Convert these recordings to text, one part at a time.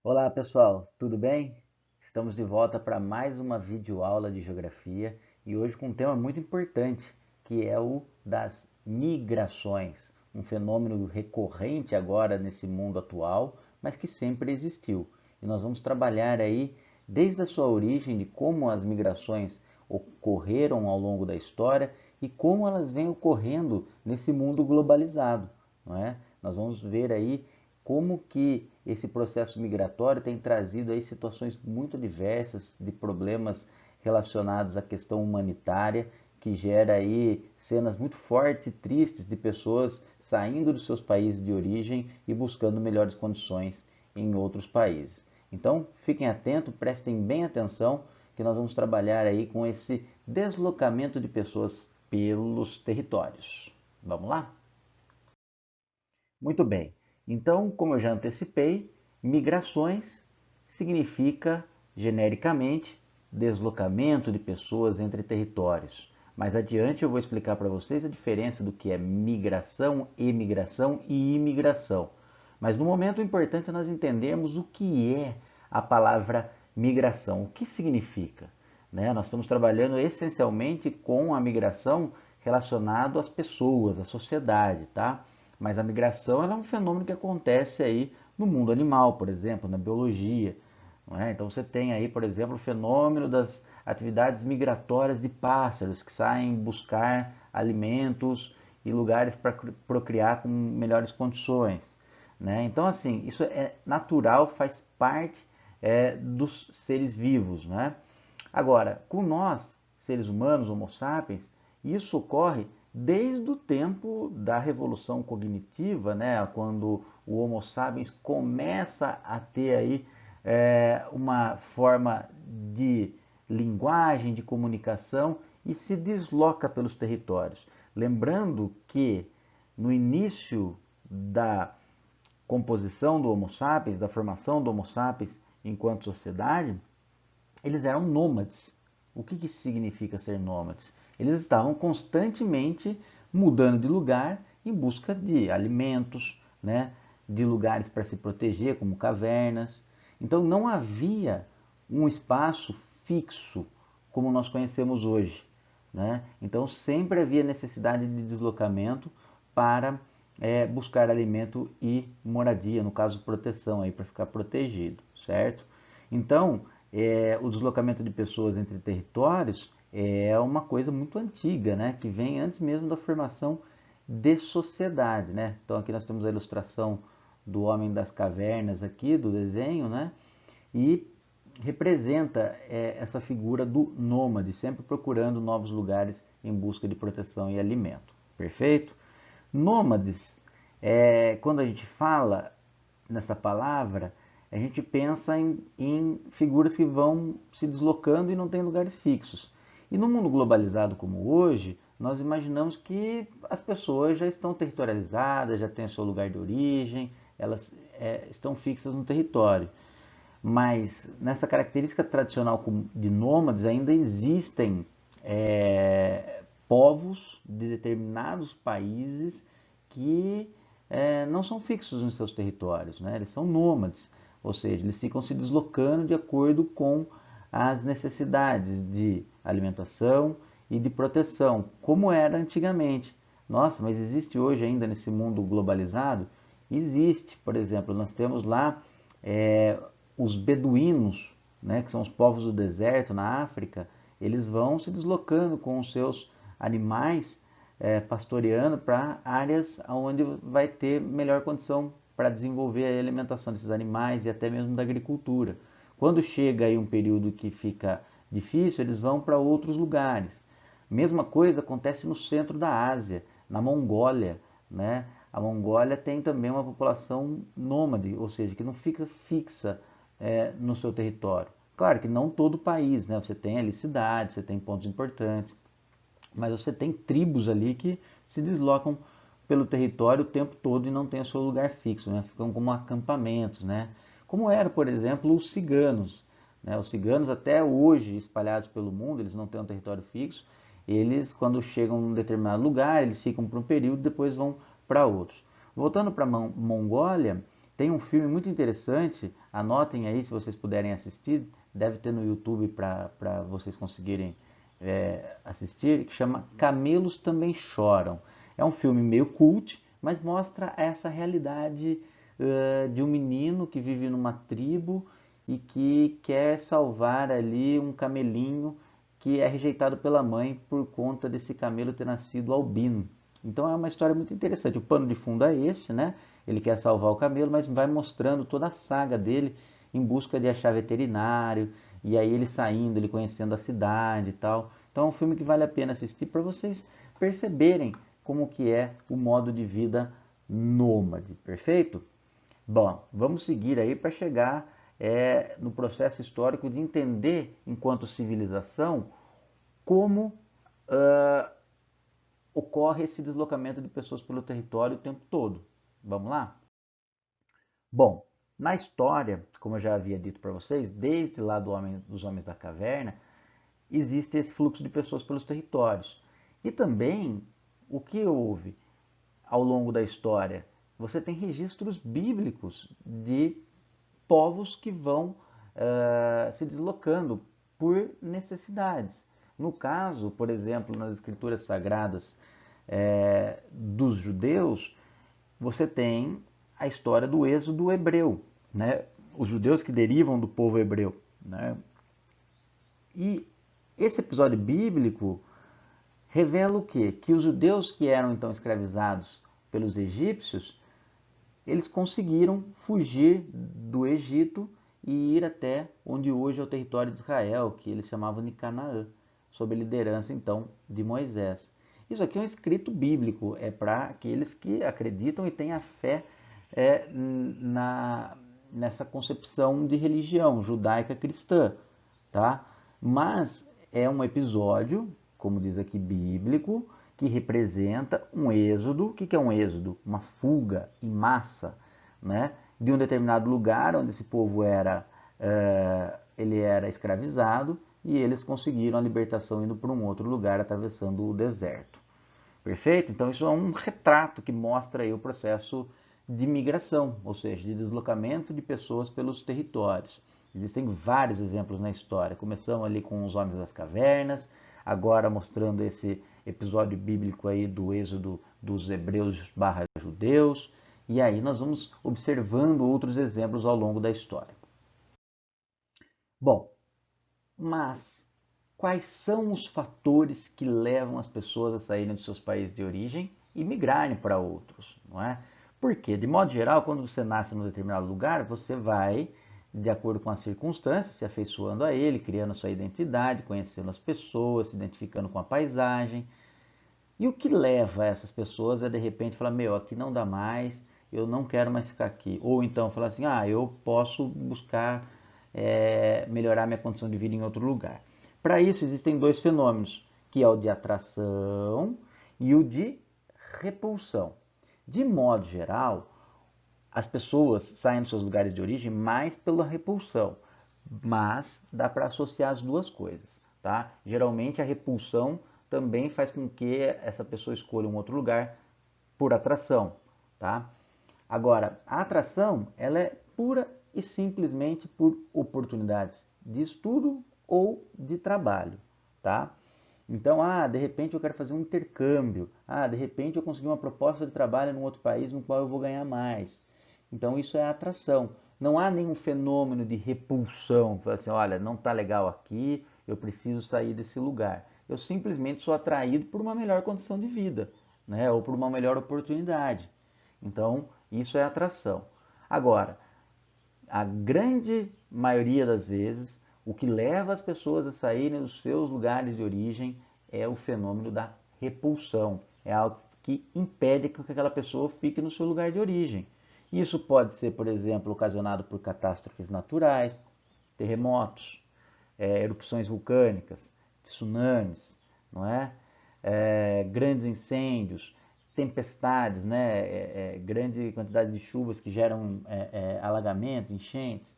Olá pessoal, tudo bem? Estamos de volta para mais uma videoaula de geografia e hoje com um tema muito importante, que é o das migrações, um fenômeno recorrente agora nesse mundo atual, mas que sempre existiu. E nós vamos trabalhar aí desde a sua origem, de como as migrações ocorreram ao longo da história e como elas vêm ocorrendo nesse mundo globalizado, não é? Nós vamos ver aí como que esse processo migratório tem trazido aí situações muito diversas de problemas relacionados à questão humanitária, que gera aí cenas muito fortes e tristes de pessoas saindo dos seus países de origem e buscando melhores condições em outros países. Então, fiquem atentos, prestem bem atenção, que nós vamos trabalhar aí com esse deslocamento de pessoas pelos territórios. Vamos lá? Muito bem. Então, como eu já antecipei, migrações significa genericamente deslocamento de pessoas entre territórios. Mais adiante eu vou explicar para vocês a diferença do que é migração, emigração e imigração. Mas no momento o importante é nós entendermos o que é a palavra migração, o que significa. Né? Nós estamos trabalhando essencialmente com a migração relacionado às pessoas, à sociedade, tá? Mas a migração é um fenômeno que acontece aí no mundo animal, por exemplo, na biologia. Não é? Então você tem aí, por exemplo, o fenômeno das atividades migratórias de pássaros que saem buscar alimentos e lugares para procriar com melhores condições. Né? Então, assim, isso é natural, faz parte dos seres vivos. Né? Agora, com nós, seres humanos, Homo sapiens, isso ocorre desde o tempo da revolução cognitiva, né, quando o Homo sapiens começa a ter aí uma forma de linguagem, de comunicação e se desloca pelos territórios. Lembrando que no início da composição do Homo sapiens, da formação do Homo sapiens enquanto sociedade, eles eram nômades. O que, que significa ser nômades? Eles estavam constantemente mudando de lugar em busca de alimentos, né, de lugares para se proteger, como cavernas. Então não havia um espaço fixo como nós conhecemos hoje. Né? Então sempre havia necessidade de deslocamento para buscar alimento e moradia, no caso proteção, para ficar protegido, certo? Então, o deslocamento de pessoas entre territórios é uma coisa muito antiga, né? Que vem antes mesmo da formação de sociedade. Né? Então aqui nós temos a ilustração do homem das cavernas aqui, do desenho, né? E representa essa figura do nômade, sempre procurando novos lugares em busca de proteção e alimento. Perfeito? Nômades, quando a gente fala nessa palavra, a gente pensa em figuras que vão se deslocando e não tem lugares fixos. E no mundo globalizado como hoje, nós imaginamos que as pessoas já estão territorializadas, já têm o seu lugar de origem, elas estão fixas no território. Mas nessa característica tradicional de nômades ainda existem povos de determinados países que não são fixos nos seus territórios, né? Eles são nômades, ou seja, eles ficam se deslocando de acordo com as necessidades de alimentação e de proteção, como era antigamente. Nossa, mas existe hoje ainda nesse mundo globalizado? Existe, por exemplo, nós temos lá os beduínos, né, que são os povos do deserto na África, eles vão se deslocando com os seus animais, pastoreando para áreas onde vai ter melhor condição para desenvolver a alimentação desses animais e até mesmo da agricultura. Quando chega aí um período que fica difícil, eles vão para outros lugares. Mesma coisa acontece no centro da Ásia, na Mongólia, né? A Mongólia tem também uma população nômade, ou seja, que não fica fixa no seu território. Claro que não todo o país, né? Você tem ali cidades, você tem pontos importantes, mas você tem tribos ali que se deslocam pelo território o tempo todo e não tem o seu lugar fixo, né? Ficam como acampamentos, né? Como era, por exemplo, os ciganos. Né? Os ciganos até hoje espalhados pelo mundo, eles não têm um território fixo. Eles, quando chegam em um determinado lugar, eles ficam por um período, depois vão para outros. Voltando para a Mongólia, Tem um filme muito interessante, anotem aí se vocês puderem assistir, deve ter no YouTube para vocês conseguirem assistir, que chama Camelos Também Choram. É um filme meio cult, mas mostra essa realidade de um menino que vive numa tribo e que quer salvar ali um camelinho que é rejeitado pela mãe por conta desse camelo ter nascido albino. Então é uma história muito interessante. O pano de fundo é esse, né? Ele quer salvar o camelo, mas vai mostrando toda a saga dele em busca de achar veterinário, e aí ele saindo, ele conhecendo a cidade e tal. Então é um filme que vale a pena assistir para vocês perceberem como que é o modo de vida nômade, perfeito? Bom, vamos seguir aí para chegar no processo histórico de entender, enquanto civilização, como ocorre esse deslocamento de pessoas pelo território o tempo todo. Vamos lá? Bom, na história, como eu já havia dito para vocês, desde lá dos homens da caverna, existe esse fluxo de pessoas pelos territórios. E também, o que houve ao longo da história? Você tem registros bíblicos de povos que vão se deslocando por necessidades. No caso, por exemplo, nas escrituras sagradas dos judeus, você tem a história do êxodo hebreu, né? Os judeus que derivam do povo hebreu, né? E esse episódio bíblico revela o quê? Que os judeus que eram então escravizados pelos egípcios, eles conseguiram fugir do Egito e ir até onde hoje é o território de Israel, que eles chamavam de Canaã, sob a liderança então de Moisés. Isso aqui é um escrito bíblico, é para aqueles que acreditam e têm a fé nessa concepção de religião judaica cristã, tá? Mas é um episódio, como diz aqui, bíblico, que representa um êxodo. O que é um êxodo? Uma fuga em massa, né? De um determinado lugar onde esse povo ele era escravizado, e eles conseguiram a libertação indo para um outro lugar, atravessando o deserto. Perfeito? Então isso é um retrato que mostra aí o processo de migração, ou seja, de deslocamento de pessoas pelos territórios. Existem vários exemplos na história. Começamos ali com os homens das cavernas, agora mostrando esse episódio bíblico aí do êxodo dos hebreus barra judeus, e aí nós vamos observando outros exemplos ao longo da história. Bom, mas quais são os fatores que levam as pessoas a saírem dos seus países de origem e migrarem para outros, não é? Porque, de modo geral, quando você nasce num determinado lugar, você vai, de acordo com as circunstâncias, se afeiçoando a ele, criando sua identidade, conhecendo as pessoas, se identificando com a paisagem. E o que leva essas pessoas a, de repente, falar, meu, aqui não dá mais, eu não quero mais ficar aqui. Ou então falar assim, eu posso buscar melhorar minha condição de vida em outro lugar. Para isso existem dois fenômenos, que é o de atração e o de repulsão. De modo geral, as pessoas saem dos seus lugares de origem mais pela repulsão, mas dá para associar as duas coisas, tá? Geralmente a repulsão também faz com que essa pessoa escolha um outro lugar por atração, tá? Agora, a atração, ela é pura e simplesmente por oportunidades de estudo ou de trabalho, tá? Então, de repente eu quero fazer um intercâmbio. De repente eu consegui uma proposta de trabalho em um outro país no qual eu vou ganhar mais. Então, isso é atração. Não há nenhum fenômeno de repulsão. Assim, olha, não está legal aqui, eu preciso sair desse lugar. Eu simplesmente sou atraído por uma melhor condição de vida, né? Ou por uma melhor oportunidade. Então, isso é atração. Agora, a grande maioria das vezes, o que leva as pessoas a saírem dos seus lugares de origem é o fenômeno da repulsão. É algo que impede que aquela pessoa fique no seu lugar de origem. Isso pode ser, por exemplo, ocasionado por catástrofes naturais, terremotos, erupções vulcânicas, tsunamis, não é? Grandes incêndios, tempestades, né? Grande quantidade de chuvas que geram alagamentos, enchentes,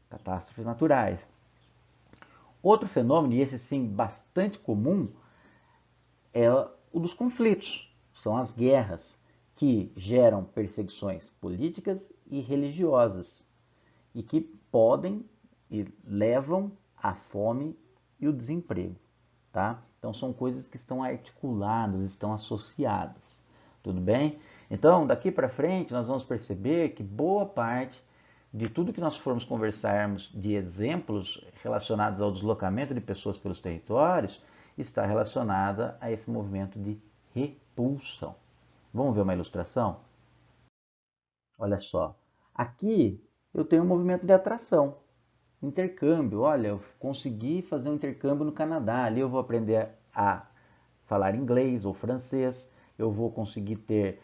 catástrofes naturais. Outro fenômeno, e esse sim bastante comum, é o dos conflitos, são as guerras, que geram perseguições políticas e religiosas e que podem e levam à fome e o desemprego, tá? Então são coisas que estão articuladas, estão associadas, tudo bem? Então daqui para frente nós vamos perceber que boa parte de tudo que nós formos conversarmos de exemplos relacionados ao deslocamento de pessoas pelos territórios está relacionada a esse movimento de repulsão. Vamos ver uma ilustração? Olha só, aqui eu tenho um movimento de atração, intercâmbio. Olha, eu consegui fazer um intercâmbio no Canadá, ali eu vou aprender a falar inglês ou francês, eu vou conseguir ter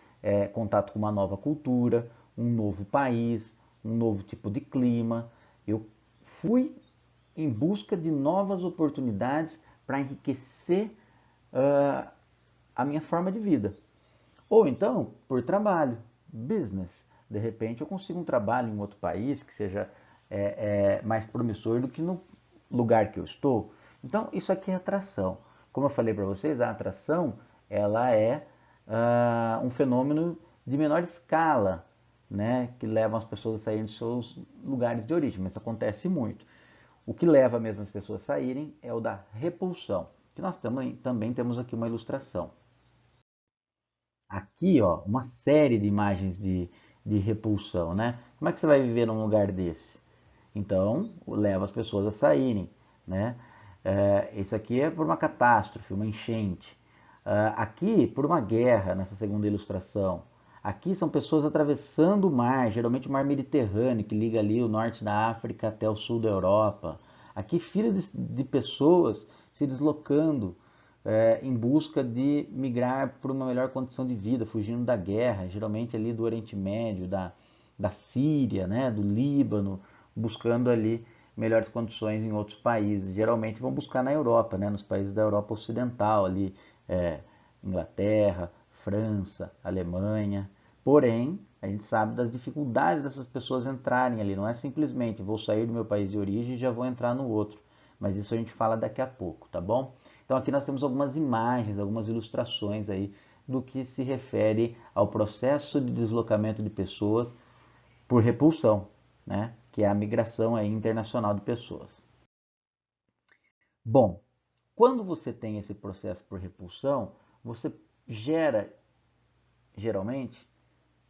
contato com uma nova cultura, um novo país, um novo tipo de clima. Eu fui em busca de novas oportunidades para enriquecer a minha forma de vida. Ou então, por trabalho, business. De repente eu consigo um trabalho em outro país que seja mais promissor do que no lugar que eu estou. Então, isso aqui é atração. Como eu falei para vocês, a atração ela é um fenômeno de menor escala, né, que leva as pessoas a saírem de seus lugares de origem, mas isso acontece muito. O que leva mesmo as pessoas a saírem é o da repulsão, que nós também temos aqui uma ilustração. Aqui, ó, uma série de imagens de repulsão, né? Como é que você vai viver num lugar desse? Então, leva as pessoas a saírem, né? Isso aqui é por uma catástrofe, uma enchente. Aqui, por uma guerra, nessa segunda ilustração. Aqui são pessoas atravessando o mar, geralmente o mar Mediterrâneo, que liga ali o norte da África até o sul da Europa. Aqui, filas de pessoas se deslocando em busca de migrar por uma melhor condição de vida, fugindo da guerra, geralmente ali do Oriente Médio, da Síria, né, do Líbano, buscando ali melhores condições em outros países. Geralmente vão buscar na Europa, né, nos países da Europa Ocidental, ali, Inglaterra, França, Alemanha. Porém, a gente sabe das dificuldades dessas pessoas entrarem ali. Não é simplesmente vou sair do meu país de origem e já vou entrar no outro. Mas isso a gente fala daqui a pouco, tá bom? Então aqui nós temos algumas imagens, algumas ilustrações aí do que se refere ao processo de deslocamento de pessoas por repulsão, né? Que é a migração aí internacional de pessoas. Bom, quando você tem esse processo por repulsão, você gera geralmente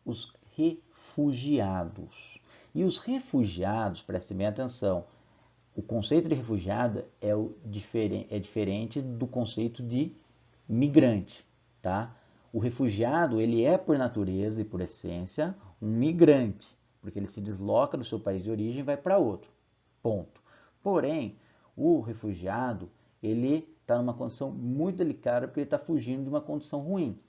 os refugiados. E os refugiados, prestem bem atenção, o conceito de refugiado é diferente do conceito de migrante, tá? O refugiado, ele é por natureza e por essência um migrante, porque ele se desloca do seu país de origem e vai para outro, ponto. Porém, o refugiado, ele está numa condição muito delicada porque ele está fugindo de uma condição ruim.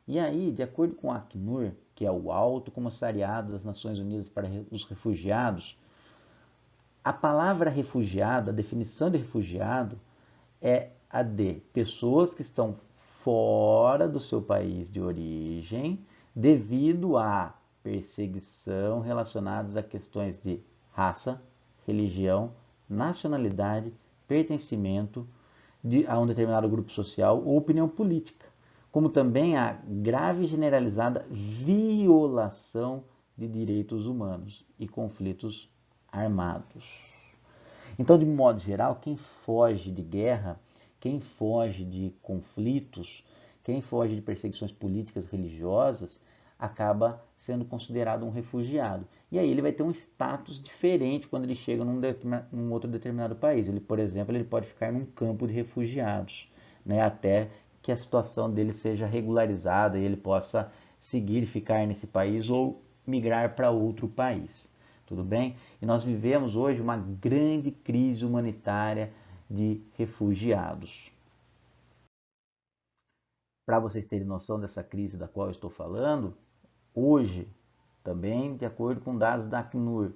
E aí, de acordo com o Acnur, que é o Alto Comissariado das Nações Unidas para os Refugiados, a palavra refugiado, a definição de refugiado, é a de pessoas que estão fora do seu país de origem devido à perseguição relacionadas a questões de raça, religião, nacionalidade, pertencimento a um determinado grupo social ou opinião política, como também a grave e generalizada violação de direitos humanos e conflitos armados. Então, de modo geral, quem foge de guerra, quem foge de conflitos, quem foge de perseguições políticas, religiosas, acaba sendo considerado um refugiado. E aí ele vai ter um status diferente quando ele chega num outro determinado país. Ele, por exemplo, ele pode ficar num campo de refugiados, né, até que a situação dele seja regularizada e ele possa seguir e ficar nesse país ou migrar para outro país. Tudo bem? E nós vivemos hoje uma grande crise humanitária de refugiados. Para vocês terem noção dessa crise da qual eu estou falando, hoje, também de acordo com dados da Acnur,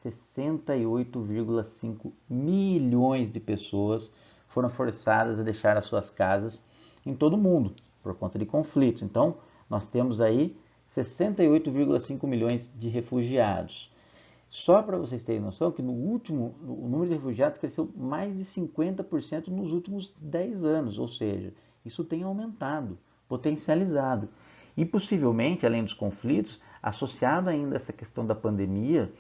68,5 milhões de pessoas foram forçadas a deixar as suas casas em todo o mundo por conta de conflitos. Então, nós temos aí 68,5 milhões de refugiados. Só para vocês terem noção que o número de refugiados cresceu mais de 50% nos últimos 10 anos, ou seja, isso tem aumentado, potencializado. E possivelmente, além dos conflitos, associado ainda a essa questão da pandemia,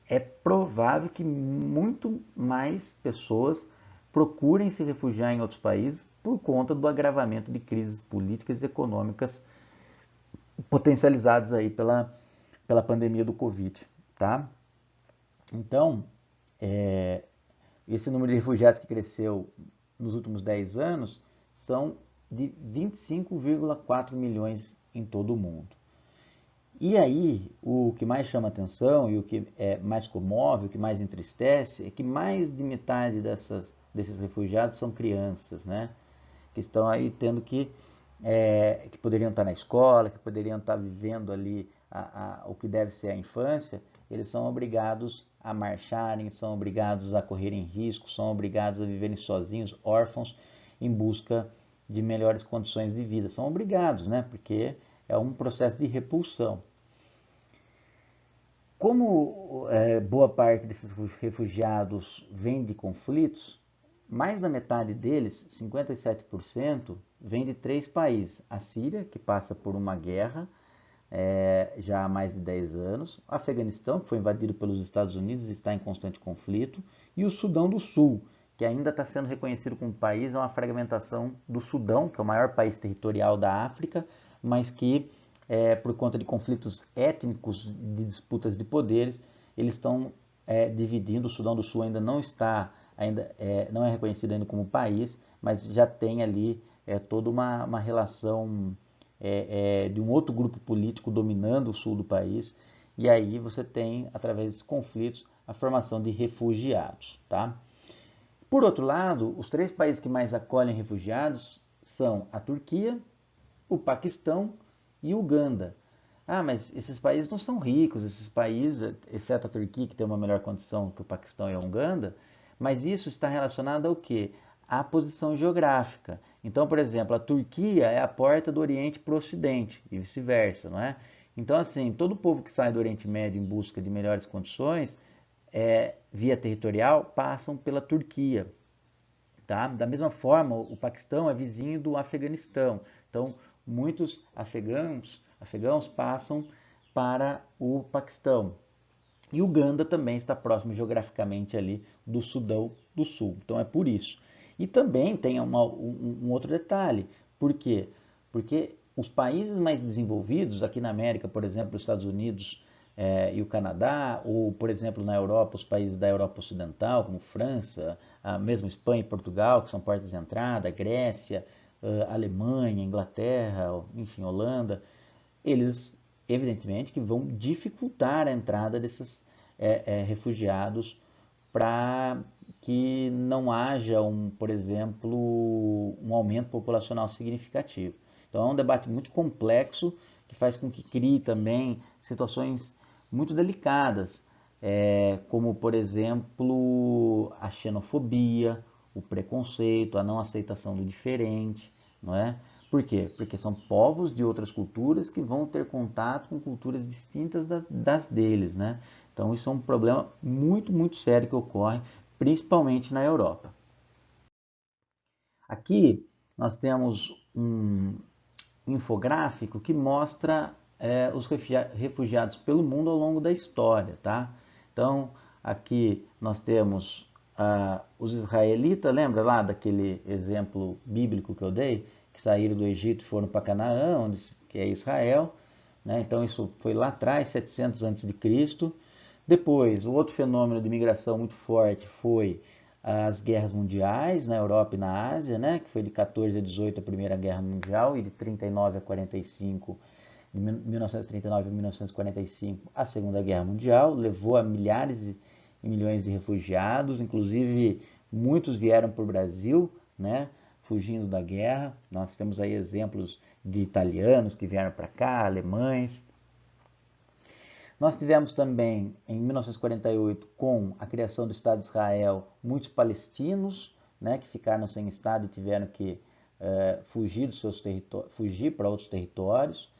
é provável que muito mais pessoas procurem se refugiar em outros países por conta do agravamento de crises políticas e econômicas potencializadas aí pela pandemia do Covid, tá? Então, esse número de refugiados que cresceu nos últimos 10 anos são de 25,4 milhões em todo o mundo. E aí, o que mais chama atenção e o que mais comove, o que mais entristece, é que mais de metade desses refugiados são crianças, né? Que estão aí tendo que poderiam estar na escola, que poderiam estar vivendo ali o que deve ser a infância, eles são obrigados a marcharem, são obrigados a correrem risco, são obrigados a viverem sozinhos, órfãos, em busca de melhores condições de vida. São obrigados, né? Porque é um processo de repulsão. Como boa parte desses refugiados vem de conflitos, mais da metade deles, 57%, vem de 3 países. A Síria, que passa por uma guerra já há mais de 10 anos, o Afeganistão, que foi invadido pelos Estados Unidos e está em constante conflito, e o Sudão do Sul, que ainda está sendo reconhecido como país, é uma fragmentação do Sudão, que é o maior país territorial da África, mas que por conta de conflitos étnicos, de disputas de poderes, eles estão dividindo. O Sudão do Sul ainda não está, não é reconhecido ainda como país, mas já tem ali toda uma relação de um outro grupo político dominando o sul do país. E aí você tem, através desses conflitos, a formação de refugiados, tá? Por outro lado, os 3 países que mais acolhem refugiados são a Turquia, o Paquistão e Uganda. Ah, mas esses países não são ricos, esses países, exceto a Turquia, que tem uma melhor condição que o Paquistão e a Uganda, mas isso está relacionado ao quê? À posição geográfica. Então, por exemplo, a Turquia é a porta do Oriente para o Ocidente e vice-versa, não é? Então, assim, todo povo que sai do Oriente Médio em busca de melhores condições, via territorial, passam pela Turquia. Tá? Da mesma forma, o Paquistão é vizinho do Afeganistão. Então, muitos afegãos passam para o Paquistão. E Uganda também está próximo geograficamente ali do Sudão do Sul. Então é por isso. E também tem um outro detalhe. Por quê? Porque os países mais desenvolvidos, aqui na América, por exemplo, os Estados Unidos e o Canadá, ou, por exemplo, na Europa, os países da Europa Ocidental, como França, mesmo Espanha e Portugal, que são portas de entrada, Grécia, Alemanha, Inglaterra, enfim, Holanda, eles, evidentemente, que vão dificultar a entrada desses refugiados para que não haja, por exemplo, um aumento populacional significativo. Então é um debate muito complexo que faz com que crie também situações muito delicadas, como, por exemplo, a xenofobia, o preconceito, a não aceitação do diferente, não é? Por quê? Porque são povos de outras culturas que vão ter contato com culturas distintas das deles, né? Então isso é um problema muito, muito sério que ocorre, principalmente na Europa. Aqui nós temos um infográfico que mostra os refugiados pelo mundo ao longo da história, tá? Então aqui nós temos os israelitas, lembra lá daquele exemplo bíblico que eu dei? Que saíram do Egito e foram para Canaã, que é Israel, né? Então isso foi lá atrás, 700 a.C. Depois, o outro fenômeno de migração muito forte foi as guerras mundiais na Europa e na Ásia, né? Que foi de 14 a 18 a Primeira Guerra Mundial e de 39 a 45, de 1939 a 1945 a Segunda Guerra Mundial, levou a milhares e milhões de refugiados, inclusive muitos vieram para o Brasil, né? Fugindo da guerra. Nós temos aí exemplos de italianos que vieram para cá, alemães. Nós tivemos também, em 1948, com a criação do Estado de Israel, muitos palestinos, né, que ficaram sem Estado e tiveram que fugir dos seus fugir para outros territórios.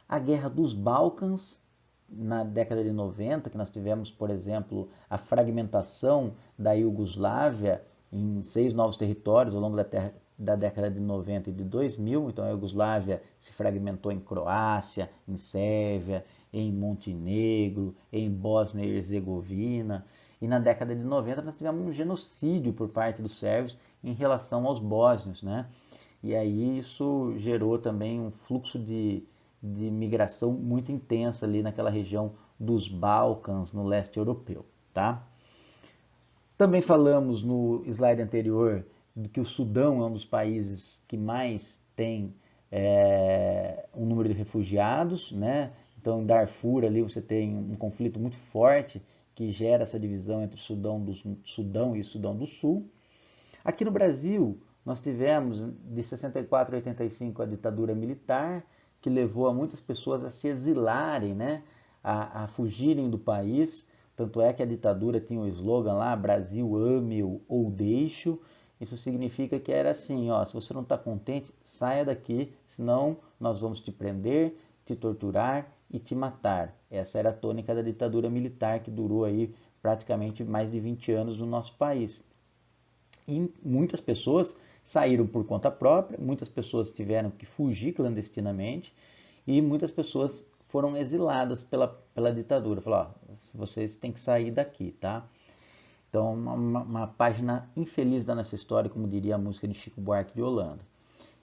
A Guerra dos Balcãs, na década de 90, que nós tivemos, por exemplo, a fragmentação da Iugoslávia em 6 novos territórios ao longo da década de 90 e de 2000, então a Iugoslávia se fragmentou em Croácia, em Sérvia, em Montenegro, em Bósnia e Herzegovina, e na década de 90 nós tivemos um genocídio por parte dos sérvios em relação aos bósnios, né? E aí isso gerou também um fluxo de migração muito intenso ali naquela região dos Balcãs, no leste europeu, tá? Também falamos no slide anterior de que o Sudão é um dos países que mais tem um número de refugiados, né? Então, em Darfur ali você tem um conflito muito forte que gera essa divisão entre o Sudão e o Sudão do Sul. Aqui no Brasil, nós tivemos de 64 a 85 a ditadura militar, que levou a muitas pessoas a se exilarem, né? A fugirem do país. Tanto é que a ditadura tinha o slogan lá, Brasil ame-o ou deixe-o. Isso significa que era assim, ó, se você não está contente, saia daqui, senão nós vamos te prender, te torturar e te matar. Essa era a tônica da ditadura militar que durou aí praticamente mais de 20 anos no nosso país. E muitas pessoas saíram por conta própria, muitas pessoas tiveram que fugir clandestinamente e muitas pessoas foram exiladas pela ditadura. Falaram, ó, vocês têm que sair daqui, tá? Então, uma página infeliz da nossa história, como diria a música de Chico Buarque de Holanda.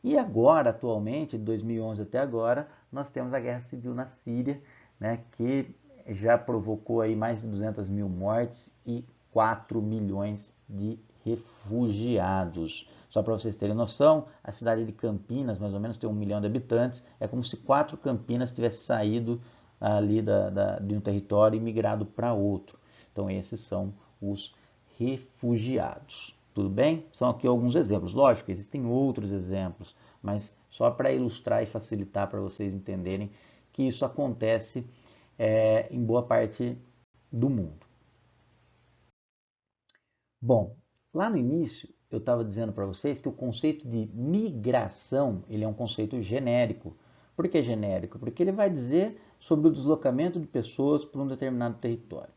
E agora, atualmente, de 2011 até agora, nós temos a guerra civil na Síria, né, que já provocou aí mais de 200 mil mortes e 4 milhões de refugiados. Só para vocês terem noção, a cidade de Campinas, mais ou menos, tem 1 milhão de habitantes. É como se 4 Campinas tivessem saído ali de um território e migrado para outro. Então, esses são os refugiados. Tudo bem? São aqui alguns exemplos. Lógico, existem outros exemplos, mas só para ilustrar e facilitar para vocês entenderem que isso acontece em boa parte do mundo. Bom, lá no início eu estava dizendo para vocês que o conceito de migração ele é um conceito genérico. Por que genérico? Porque ele vai dizer sobre o deslocamento de pessoas por um determinado território.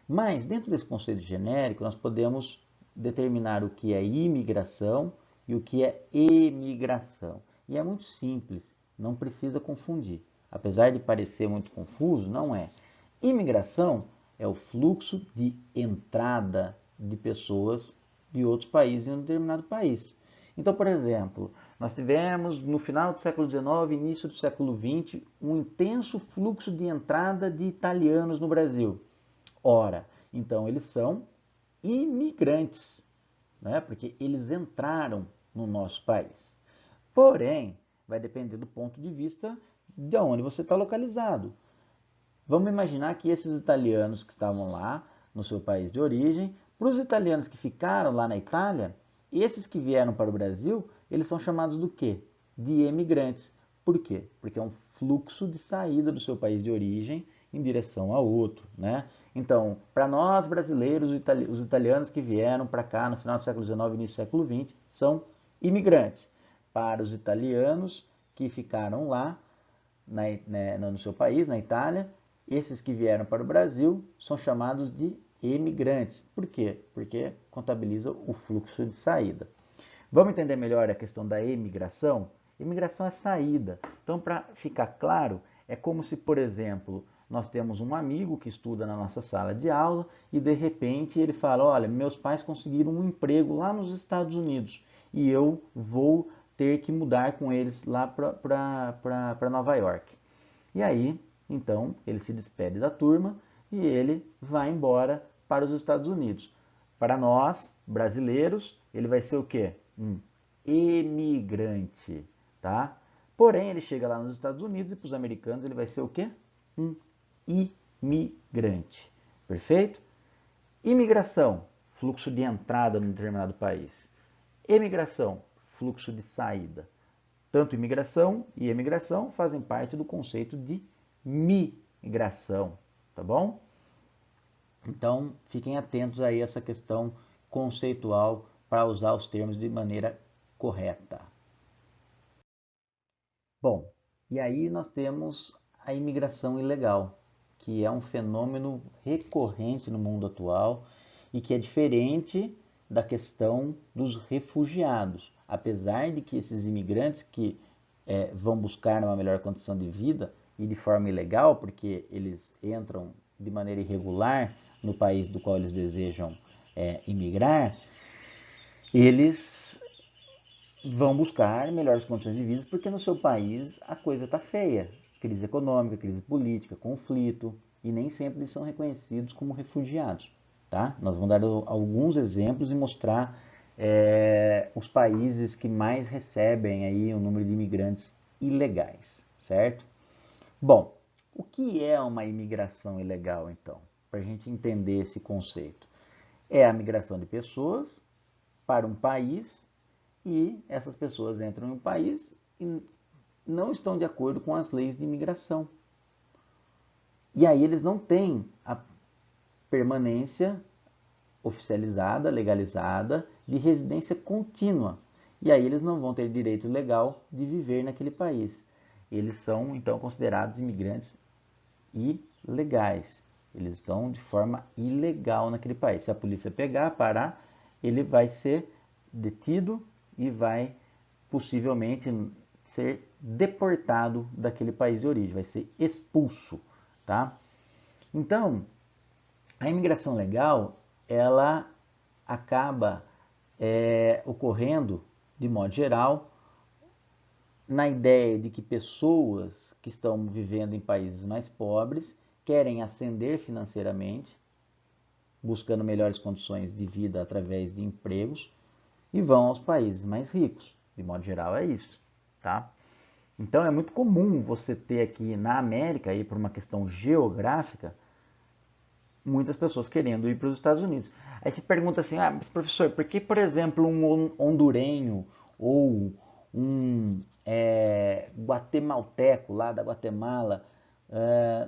Mas dentro desse conceito genérico nós podemos determinar o que é imigração e o que é emigração. E é muito simples, não precisa confundir. Apesar de parecer muito confuso, não é. Imigração é o fluxo de entrada de pessoas de outros países em um determinado país. Então, por exemplo, nós tivemos no final do século XIX, início do século XX, um intenso fluxo de entrada de italianos no Brasil. Ora, então eles são imigrantes, né? Porque eles entraram no nosso país. Porém, vai depender do ponto de vista de onde você está localizado. Vamos imaginar que esses italianos que estavam lá no seu país de origem, para os italianos que ficaram lá na Itália, esses que vieram para o Brasil, eles são chamados do quê? De emigrantes. Por quê? Porque é um fluxo de saída do seu país de origem em direção a outro, né? Então, para nós brasileiros, os italianos que vieram para cá no final do século XIX e início do século XX são imigrantes. Para os italianos que ficaram lá no seu país, na Itália, esses que vieram para o Brasil são chamados de emigrantes. Por quê? Porque contabiliza o fluxo de saída. Vamos entender melhor a questão da emigração? Imigração é saída. Então, para ficar claro, é como se, por exemplo, nós temos um amigo que estuda na nossa sala de aula e de repente ele fala, olha, meus pais conseguiram um emprego lá nos Estados Unidos e eu vou ter que mudar com eles lá para Nova York. E aí, então, ele se despede da turma e ele vai embora para os Estados Unidos. Para nós, brasileiros, ele vai ser o quê? Um emigrante, tá? Porém, ele chega lá nos Estados Unidos e para os americanos ele vai ser o quê? Um imigrante. Perfeito? Imigração, fluxo de entrada num determinado país. Emigração, fluxo de saída. Tanto imigração e emigração fazem parte do conceito de migração, tá bom? Então, fiquem atentos aí a essa questão conceitual para usar os termos de maneira correta. Bom, e aí nós temos a imigração ilegal, que é um fenômeno recorrente no mundo atual e que é diferente da questão dos refugiados. Apesar de que esses imigrantes que vão buscar uma melhor condição de vida e de forma ilegal, porque eles entram de maneira irregular no país do qual eles desejam imigrar, eles vão buscar melhores condições de vida porque no seu país a coisa está feia. Crise econômica, crise política, conflito, e nem sempre eles são reconhecidos como refugiados. Tá? Nós vamos dar alguns exemplos e mostrar os países que mais recebem aí o número de imigrantes ilegais, certo? Bom, o que é uma imigração ilegal, então? Para a gente entender esse conceito. É a migração de pessoas para um país e essas pessoas entram no país e não estão de acordo com as leis de imigração. E aí eles não têm a permanência oficializada, legalizada, de residência contínua. E aí eles não vão ter direito legal de viver naquele país. Eles são, então, considerados imigrantes ilegais. Eles estão de forma ilegal naquele país. Se a polícia pegar, parar, ele vai ser detido e vai possivelmente ser deportado daquele país de origem, vai ser expulso, tá? Então, a imigração legal, ela acaba ocorrendo, de modo geral, na ideia de que pessoas que estão vivendo em países mais pobres querem ascender financeiramente, buscando melhores condições de vida através de empregos, e vão aos países mais ricos. De modo geral, é isso, tá? Então, é muito comum você ter aqui na América, aí por uma questão geográfica, muitas pessoas querendo ir para os Estados Unidos. Aí se pergunta assim, mas professor, por que, por exemplo, um hondurenho ou um guatemalteco lá da Guatemala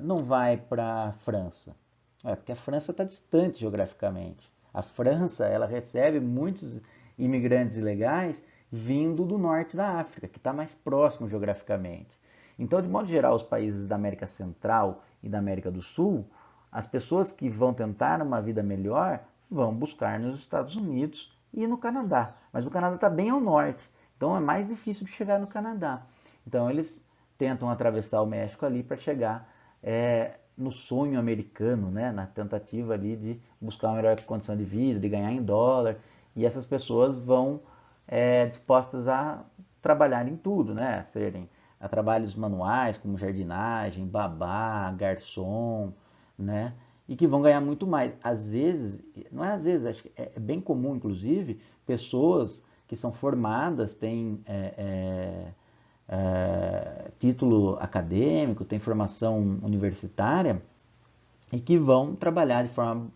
não vai para a França? Porque a França está distante geograficamente. A França, ela recebe muitos imigrantes ilegais vindo do norte da África, que está mais próximo geograficamente. Então, de modo geral, os países da América Central e da América do Sul, as pessoas que vão tentar uma vida melhor vão buscar nos Estados Unidos e no Canadá. Mas o Canadá está bem ao norte, então é mais difícil de chegar no Canadá. Então eles tentam atravessar o México ali para chegar no sonho americano, né? Na tentativa ali de buscar uma melhor condição de vida, de ganhar em dólar. E essas pessoas vão dispostas a trabalhar em tudo, né? Serem a trabalhos manuais como jardinagem, babá, garçom, né? E que vão ganhar muito mais. Às vezes, não é às vezes, acho que é bem comum, inclusive, pessoas que são formadas, têm título acadêmico, têm formação universitária e que vão trabalhar de forma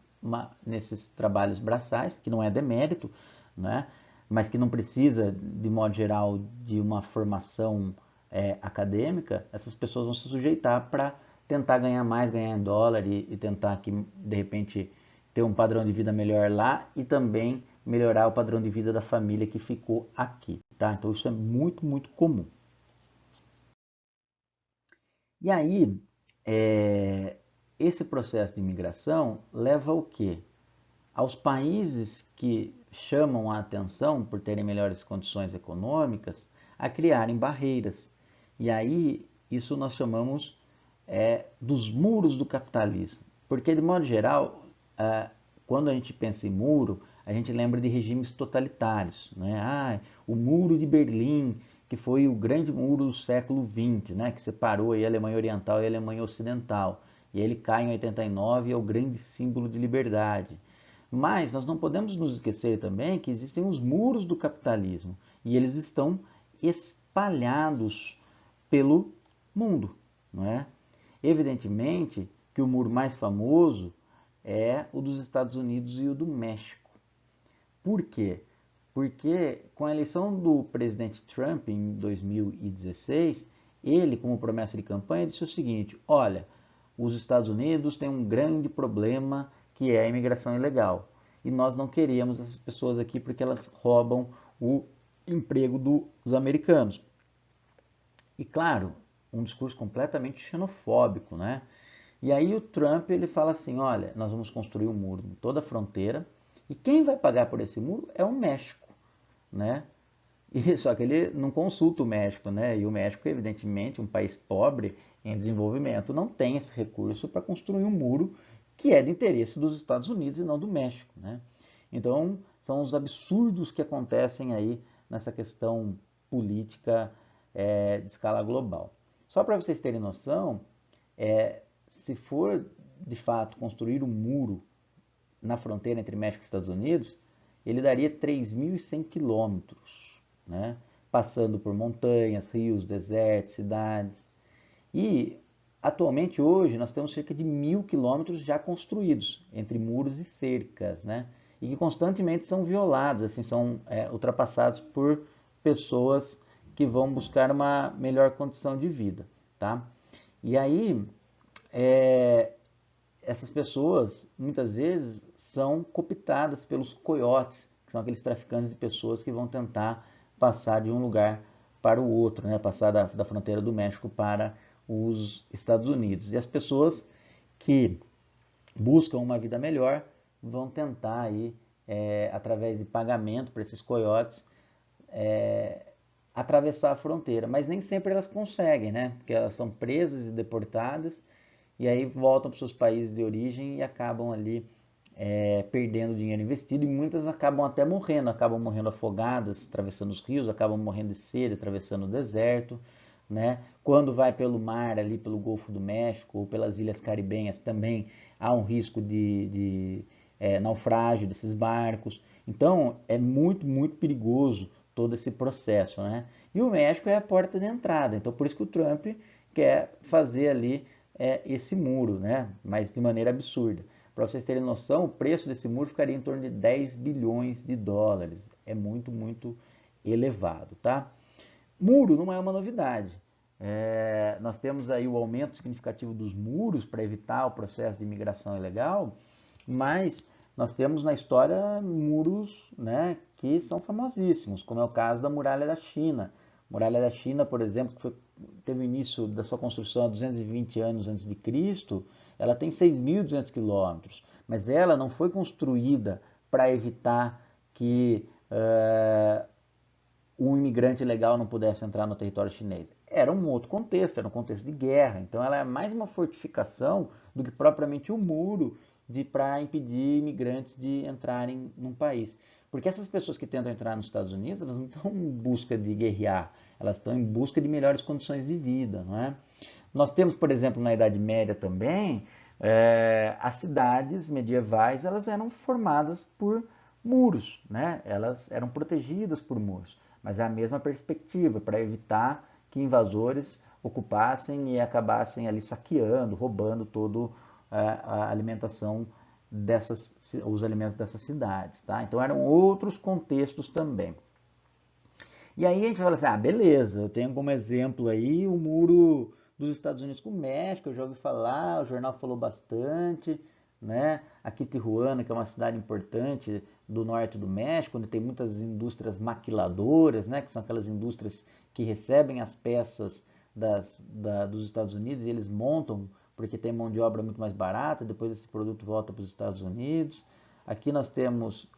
nesses trabalhos braçais, que não é demérito, né? Mas que não precisa, de modo geral, de uma formação acadêmica, essas pessoas vão se sujeitar para tentar ganhar mais, ganhar em dólar e tentar que, de repente, ter um padrão de vida melhor lá e também melhorar o padrão de vida da família que ficou aqui, tá? Então isso é muito, muito comum. E aí, esse processo de imigração leva ao quê? Aos países que chamam a atenção por terem melhores condições econômicas a criarem barreiras. E aí, isso nós chamamos dos muros do capitalismo. Porque, de modo geral, quando a gente pensa em muro, a gente lembra de regimes totalitários. Né? O Muro de Berlim, que foi o grande muro do século XX, né? Que separou a Alemanha Oriental e a Alemanha Ocidental. E ele cai em 89 e é o grande símbolo de liberdade. Mas nós não podemos nos esquecer também que existem os muros do capitalismo e eles estão espalhados pelo mundo, não é? Evidentemente que o muro mais famoso é o dos Estados Unidos e o do México. Por quê? Porque com a eleição do presidente Trump em 2016, ele, como promessa de campanha, disse o seguinte: olha, os Estados Unidos têm um grande problema que é a imigração ilegal. E nós não queríamos essas pessoas aqui porque elas roubam o emprego dos americanos. E claro, um discurso completamente xenofóbico, né? E aí o Trump ele fala assim, olha, nós vamos construir um muro em toda a fronteira E quem vai pagar por esse muro é o México, né? E, só que ele não consulta o México, né? E o México, evidentemente, um país pobre em desenvolvimento, não tem esse recurso para construir um muro que é de interesse dos Estados Unidos e não do México, né? Então, são os absurdos que acontecem aí nessa questão política de escala global. Só para vocês terem noção, se for de fato construir um muro na fronteira entre México e Estados Unidos, ele daria 3.100 quilômetros, né? Passando por montanhas, rios, desertos, cidades. E atualmente, hoje, nós temos cerca de 1.000 quilômetros já construídos entre muros e cercas, né? E que constantemente são violados, assim, são ultrapassados por pessoas que vão buscar uma melhor condição de vida, tá? E aí, essas pessoas, muitas vezes, são cooptadas pelos coiotes, que são aqueles traficantes de pessoas que vão tentar passar de um lugar para o outro, né? Passar da fronteira do México para os Estados Unidos. E as pessoas que buscam uma vida melhor vão tentar aí, através de pagamento para esses coiotes, atravessar a fronteira, mas nem sempre elas conseguem, né? Porque elas são presas e deportadas e aí voltam para os seus países de origem e acabam ali perdendo dinheiro investido, e muitas acabam morrendo afogadas, atravessando os rios, acabam morrendo de sede, atravessando o deserto, né? Quando vai pelo mar, ali pelo Golfo do México ou pelas ilhas caribenhas, também há um risco de naufrágio desses barcos. Então, é muito, muito perigoso todo esse processo, né? E o México é a porta de entrada, então por isso que o Trump quer fazer ali esse muro, né? Mas de maneira absurda. Para vocês terem noção, o preço desse muro ficaria em torno de 10 bilhões de dólares. É muito, muito elevado, tá? Muro não é uma novidade. Nós temos aí o aumento significativo dos muros para evitar o processo de imigração ilegal, mas nós temos na história muros, né, que são famosíssimos, como é o caso da Muralha da China. A Muralha da China, por exemplo, que teve o início da sua construção há 220 anos antes de Cristo, ela tem 6.200 quilômetros, mas ela não foi construída para evitar que um imigrante ilegal não pudesse entrar no território chinês. Era um outro contexto, era um contexto de guerra. Então ela é mais uma fortificação do que propriamente um muro para impedir imigrantes de entrarem num país. Porque essas pessoas que tentam entrar nos Estados Unidos, elas não estão em busca de guerrear, elas estão em busca de melhores condições de vida, não é? Nós temos, por exemplo, na Idade Média também, as cidades medievais, elas eram formadas por muros, né? Elas eram protegidas por muros, mas é a mesma perspectiva, para evitar que invasores ocupassem e acabassem ali saqueando, roubando toda a alimentação os alimentos dessas cidades, tá? Então eram outros contextos também. E aí a gente fala assim, beleza, eu tenho como exemplo aí o muro dos Estados Unidos com o México, eu já ouvi falar, o jornal falou bastante, né? Aqui Tijuana, que é uma cidade importante do norte do México, onde tem muitas indústrias maquiladoras, né? Que são aquelas indústrias que recebem as peças dos Estados Unidos e eles montam porque tem mão de obra muito mais barata, depois esse produto volta para os Estados Unidos. Aqui nós temos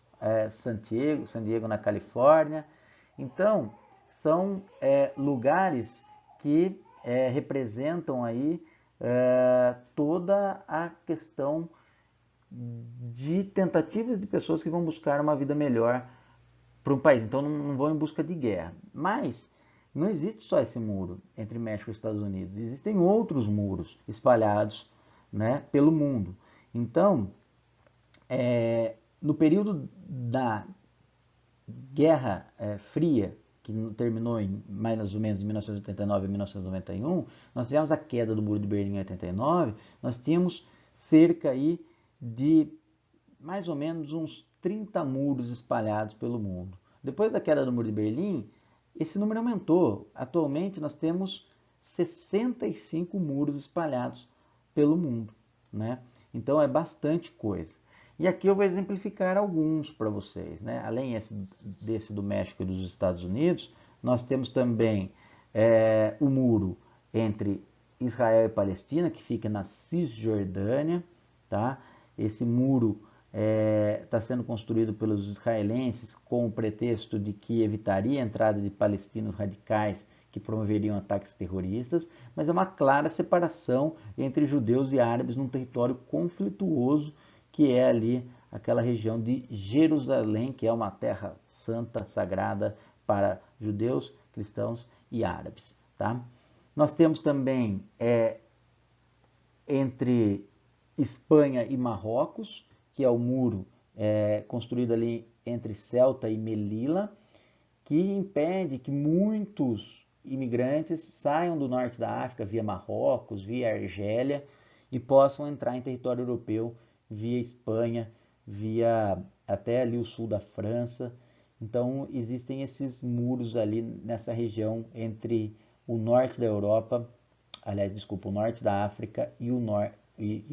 San Diego na Califórnia. Então, são lugares que representam aí toda a questão de tentativas de pessoas que vão buscar uma vida melhor para um país. Então, não vão em busca de guerra. Mas não existe só esse muro entre México e Estados Unidos. Existem outros muros espalhados, né, pelo mundo. Então, no período da Guerra Fria, que terminou em mais ou menos em 1989 e 1991, nós tivemos a queda do Muro de Berlim em 89, nós tínhamos cerca aí de mais ou menos uns 30 muros espalhados pelo mundo. Depois da queda do Muro de Berlim, esse número aumentou. Atualmente nós temos 65 muros espalhados pelo mundo, né? Então é bastante coisa. E aqui eu vou exemplificar alguns para vocês, né? Além desse do México e dos Estados Unidos, nós temos também o muro entre Israel e Palestina, que fica na Cisjordânia, tá? Esse muro está sendo construído pelos israelenses com o pretexto de que evitaria a entrada de palestinos radicais que promoveriam ataques terroristas, mas é uma clara separação entre judeus e árabes num território conflituoso que é ali aquela região de Jerusalém, que é uma terra santa, sagrada para judeus, cristãos e árabes. Tá? Nós temos também entre Espanha e Marrocos, que é o muro construído ali entre Ceuta e Melilla, que impede que muitos imigrantes saiam do norte da África via Marrocos, via Argélia e possam entrar em território europeu via Espanha, via até ali o sul da França. Então existem esses muros ali nessa região entre o norte da Europa, aliás, desculpa, o norte da África e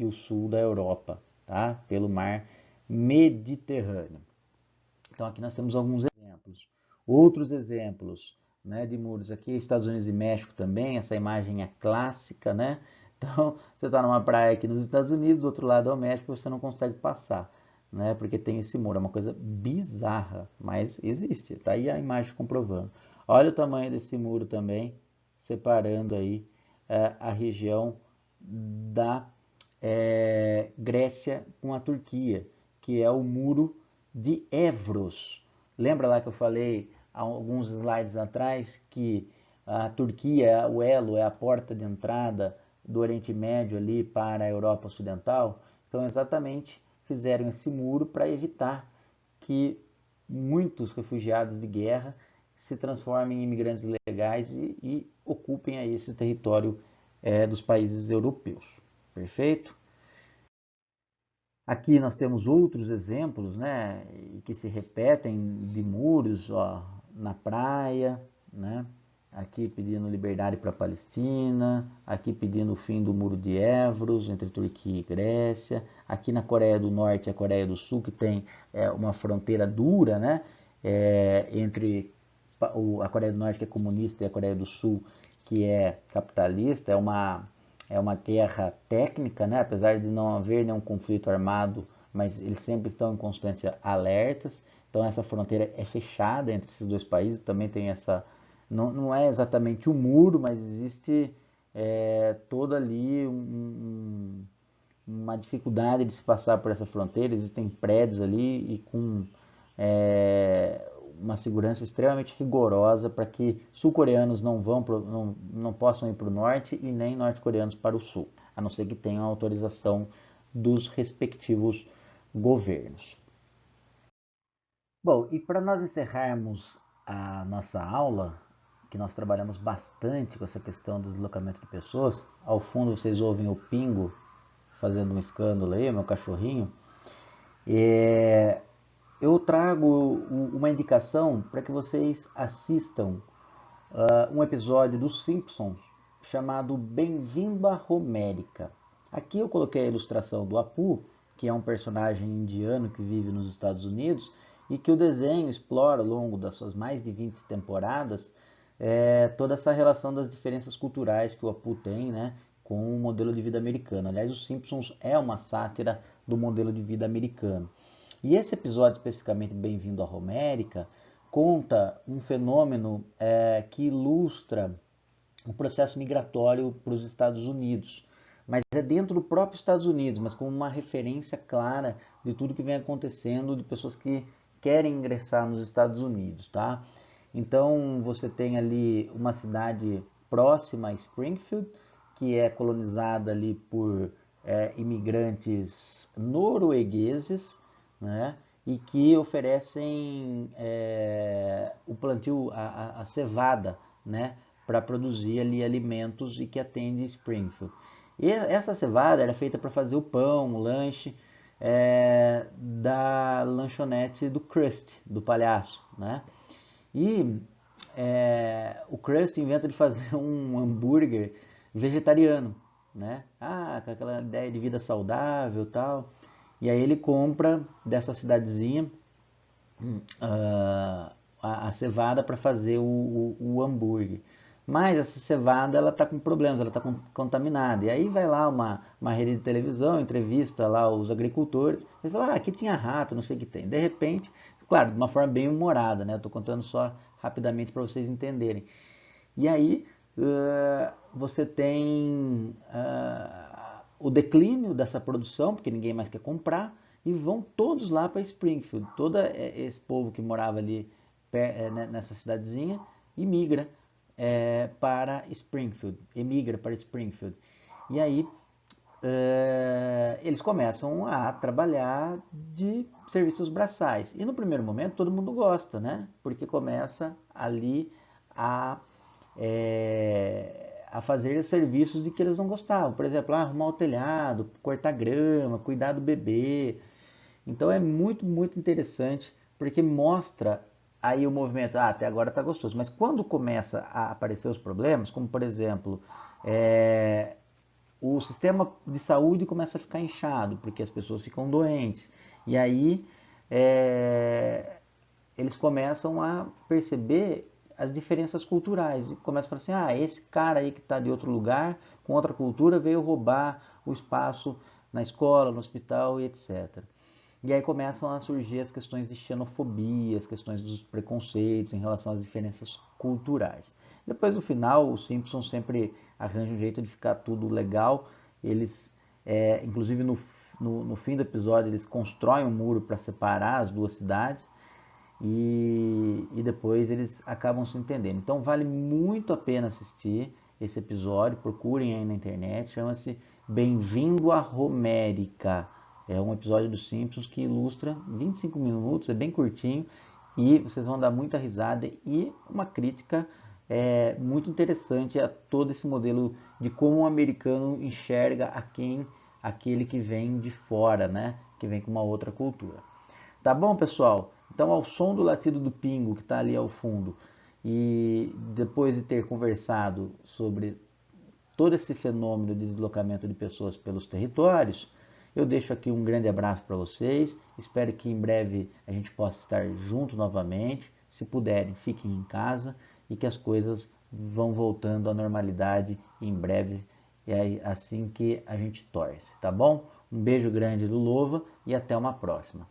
o sul da Europa, tá? Pelo mar Mediterrâneo. Então aqui nós temos alguns exemplos. Outros exemplos, né, de muros aqui, Estados Unidos e México também, essa imagem é clássica, né? Então você está numa praia aqui nos Estados Unidos, do outro lado é o México, você não consegue passar, né? Porque tem esse muro, é uma coisa bizarra, mas existe, tá aí a imagem comprovando. Olha o tamanho desse muro também, separando aí a região da Grécia com a Turquia, que é o muro de Evros. Lembra lá que eu falei há alguns slides atrás que a Turquia, o elo, é a porta de entrada do Oriente Médio ali para a Europa Ocidental? Então, exatamente, fizeram esse muro para evitar que muitos refugiados de guerra se transformem em imigrantes legais e ocupem aí esse território dos países europeus. Perfeito? Aqui nós temos outros exemplos, né, que se repetem de muros, ó, na praia, né? Aqui pedindo liberdade para a Palestina, aqui pedindo o fim do muro de Evros entre Turquia e Grécia, aqui na Coreia do Norte e a Coreia do Sul, que tem uma fronteira dura, né, entre a Coreia do Norte, que é comunista, e a Coreia do Sul, que é capitalista, é uma guerra técnica, né? Apesar de não haver nenhum conflito armado, mas eles sempre estão em constantes alertas. Então essa fronteira é fechada entre esses dois países. Também tem essa, não é exatamente um muro, mas existe toda ali uma dificuldade de se passar por essa fronteira. Existem prédios ali e com uma segurança extremamente rigorosa para que sul-coreanos não possam ir para o norte e nem norte-coreanos para o sul, a não ser que tenham autorização dos respectivos governos. Bom, e para nós encerrarmos a nossa aula, que nós trabalhamos bastante com essa questão do deslocamento de pessoas, ao fundo vocês ouvem o Pingo fazendo um escândalo aí, meu cachorrinho, eu trago uma indicação para que vocês assistam um episódio dos Simpsons chamado Bem-vindo à Romérica. Aqui eu coloquei a ilustração do Apu, que é um personagem indiano que vive nos Estados Unidos e que o desenho explora ao longo das suas mais de 20 temporadas toda essa relação das diferenças culturais que o Apu tem, né, com o modelo de vida americano. Aliás, os Simpsons é uma sátira do modelo de vida americano. E esse episódio, especificamente Bem-vindo à Romérica, conta um fenômeno que ilustra o processo migratório para os Estados Unidos. Mas é dentro do próprio Estados Unidos, mas com uma referência clara de tudo que vem acontecendo de pessoas que querem ingressar nos Estados Unidos, tá? Então você tem ali uma cidade próxima a Springfield, que é colonizada ali por imigrantes noruegueses, né? E que oferecem o plantio, a cevada, né? Para produzir ali alimentos e que atende Springfield. E essa cevada era feita para fazer o pão, o lanche da lanchonete do Krusty, do palhaço, né? E o Krusty inventa de fazer um hambúrguer vegetariano, né? Ah, com aquela ideia de vida saudável e tal. E aí ele compra dessa cidadezinha a cevada para fazer o hambúrguer. Mas essa cevada ela está com problemas, ela está contaminada. E aí vai lá uma rede de televisão, entrevista lá os agricultores, eles falam, aqui tinha rato, não sei o que tem. De repente, claro, de uma forma bem humorada, né? Eu estou contando só rapidamente para vocês entenderem. E aí você tem o declínio dessa produção, porque ninguém mais quer comprar, e vão todos lá para Springfield. Todo esse povo que morava ali nessa cidadezinha imigra para Springfield, emigra para Springfield. E aí eles começam a trabalhar de serviços braçais. E no primeiro momento todo mundo gosta, né? Porque começa ali a, a fazer serviços de que eles não gostavam. Por exemplo, arrumar o telhado, cortar grama, cuidar do bebê. Então é muito, muito interessante, porque mostra aí o movimento, até agora está gostoso, mas quando começa a aparecer os problemas, como por exemplo, o sistema de saúde começa a ficar inchado, porque as pessoas ficam doentes, e aí eles começam a perceber as diferenças culturais, e começam a falar assim, esse cara aí que está de outro lugar, com outra cultura, veio roubar o espaço na escola, no hospital e etc. E aí começam a surgir as questões de xenofobia, as questões dos preconceitos em relação às diferenças culturais. Depois, no final, os Simpsons sempre arranjam um jeito de ficar tudo legal. Eles, inclusive no fim do episódio, eles constroem um muro para separar as duas cidades e depois eles acabam se entendendo. Então vale muito a pena assistir esse episódio, procurem aí na internet, chama-se Bem-vindo à Romérica. É um episódio dos Simpsons que ilustra 25 minutos, é bem curtinho e vocês vão dar muita risada e uma crítica muito interessante a todo esse modelo de como o americano enxerga aquele que vem de fora, né? Que vem com uma outra cultura. Tá bom, pessoal? Então, ao som do latido do pingo que está ali ao fundo, e depois de ter conversado sobre todo esse fenômeno de deslocamento de pessoas pelos territórios, eu deixo aqui um grande abraço para vocês. Espero que em breve a gente possa estar juntos novamente. Se puderem, fiquem em casa e que as coisas vão voltando à normalidade em breve. É assim que a gente torce, tá bom? Um beijo grande do Louva e até uma próxima.